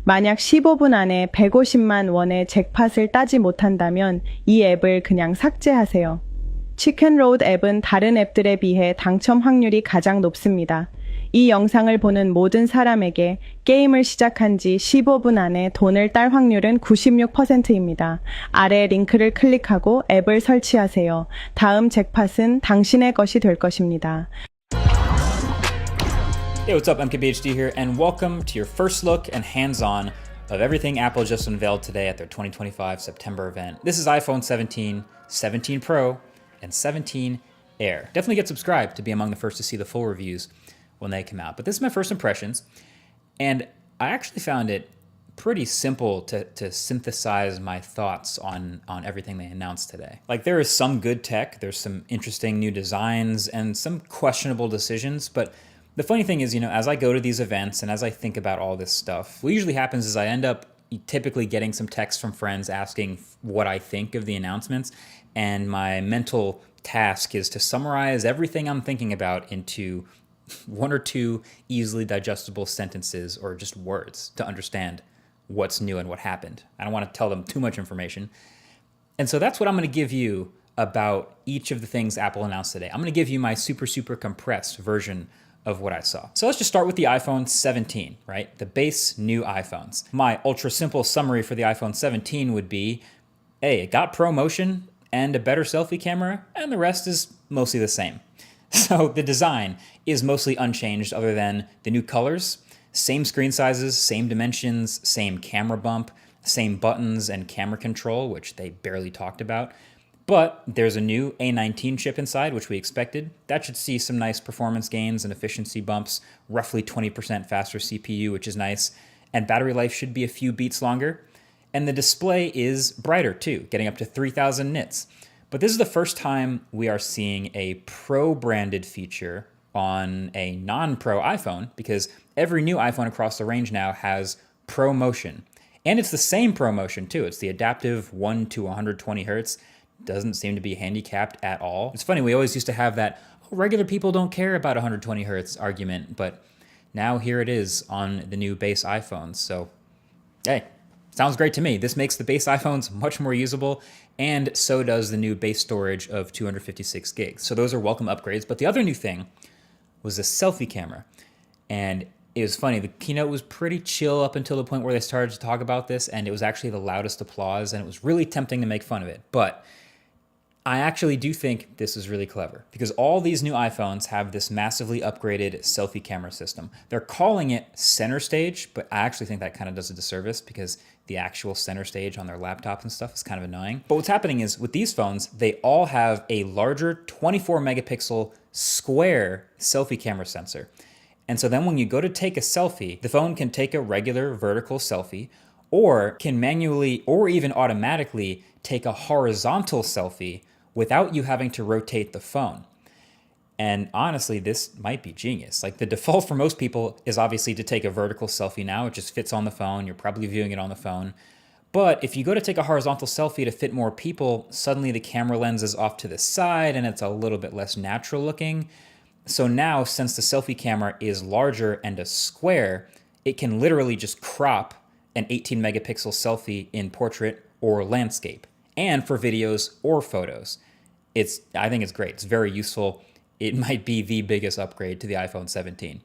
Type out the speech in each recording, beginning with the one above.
만약 15분 안에 150만 원의 잭팟을 따지 못한다면 이 앱을 그냥 삭제하세요. 치킨로드 앱은 다른 앱들에 비해 당첨 확률이 가장 높습니다. 이 영상을 보는 모든 사람에게 게임을 시작한 지 15분 안에 돈을 딸 확률은 96%입니다. 아래 링크를 클릭하고 앱을 설치하세요. 다음 잭팟은 당신의 것이 될 것입니다. Hey, what's up? MKBHD here, and welcome to your first look and hands-on of everything Apple just unveiled today at their 2025 September event. This is iPhone 17, 17 Pro, and 17 Air. Definitely get subscribed to be among the first to see the full reviews when they come out. But this is my first impressions, and I actually found it pretty simple to synthesize my thoughts on everything they announced today. Like, there is some good tech, there's some interesting new designs, and some questionable decisions, but the funny thing is, as I go to these events and as I think about all this stuff, what usually happens is I end up typically getting some texts from friends asking what I think of the announcements, and my mental task is to summarize everything I'm thinking about into one or two easily digestible sentences or just words to understand what's new and what happened. I don't want to tell them too much information. And so that's what I'm going to give you about each of the things Apple announced today. I'm going to give you my super compressed version of what I saw. So let's just start with the iPhone 17, right? The base new iPhones. My ultra simple summary for the iPhone 17 would be, hey, it got ProMotion and a better selfie camera, and the rest is mostly the same. So the design is mostly unchanged other than the new colors, same screen sizes, same dimensions, same camera bump, same buttons and camera control, which they barely talked about. But there's a new A19 chip inside, which we expected. That should see some nice performance gains and efficiency bumps, roughly 20% faster CPU, which is nice. And battery life should be a few beats longer. And the display is brighter too, getting up to 3000 nits. But this is the first time we are seeing a Pro-branded feature on a non-Pro iPhone, because every new iPhone across the range now has ProMotion. And it's the same ProMotion too. It's the adaptive 1 to 120 hertz. Doesn't seem to be handicapped at all. It's funny, we always used to have that, regular people don't care about 120 hertz argument, but now here it is on the new base iPhones. So, hey, sounds great to me. This makes the base iPhones much more usable, and so does the new base storage of 256 gigs. So those are welcome upgrades. But the other new thing was the selfie camera. And it was funny, the keynote was pretty chill up until the point where they started to talk about this, and it was actually the loudest applause, and it was really tempting to make fun of it. But I actually do think this is really clever, because all these new iPhones have this massively upgraded selfie camera system. They're calling it center stage, but I actually think that kind of does a disservice, because the actual center stage on their laptops and stuff is kind of annoying. But what's happening is with these phones, they all have a larger 24 megapixel square selfie camera sensor. And so then when you go to take a selfie, the phone can take a regular vertical selfie, or can manually or even automatically take a horizontal selfie without you having to rotate the phone. And honestly, this might be genius. Like, the default for most people is obviously to take a vertical selfie now. It just fits on the phone. You're probably viewing it on the phone. But if you go to take a horizontal selfie to fit more people, suddenly the camera lens is off to the side and it's a little bit less natural looking. So now, since the selfie camera is larger and a square, it can literally just crop an 18 megapixel selfie in portrait or landscape, and for videos or photos. I think it's great. It's very useful. It might be the biggest upgrade to the iPhone 17.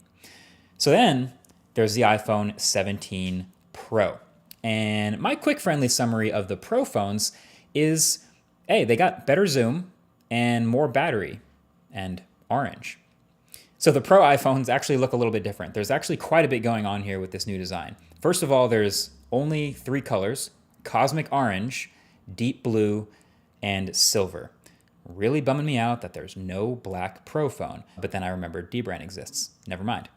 So then there's the iPhone 17 Pro. And my quick friendly summary of the Pro phones is, hey, they got better zoom and more battery and orange. So the Pro iPhones actually look a little bit different. There's actually quite a bit going on here with this new design. First of all, there's only 3 colors: cosmic orange, deep blue, and silver. Really bumming me out that there's no black Pro phone. But then I remembered dbrand exists. Never mind.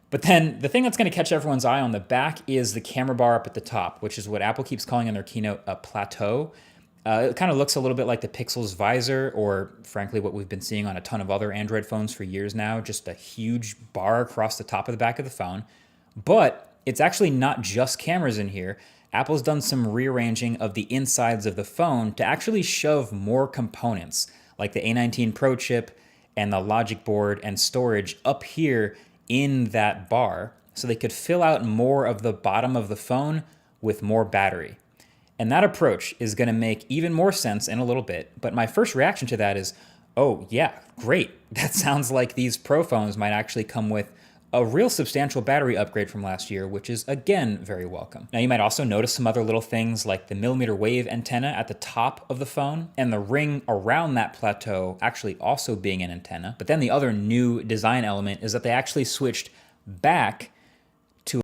But then the thing that's going to catch everyone's eye on the back is the camera bar up at the top, which is what Apple keeps calling in their keynote a plateau. It kind of looks a little bit like the Pixel's visor, or frankly what we've been seeing on a ton of other Android phones for years now, just a huge bar across the top of the back of the phone. But it's actually not just cameras in here. Apple's done some rearranging of the insides of the phone to actually shove more components, like the A19 Pro chip and the logic board and storage up here in that bar. so they could fill out more of the bottom of the phone with more battery. And that approach is going to make even more sense in a little bit, but my first reaction to that is, oh yeah, great. That sounds like these Pro phones might actually come with a real substantial battery upgrade from last year, which is again very welcome. Now you might also notice some other little things like the millimeter wave antenna at the top of the phone and the ring around that plateau actually also being an antenna. But then the other new design element is that they actually switched back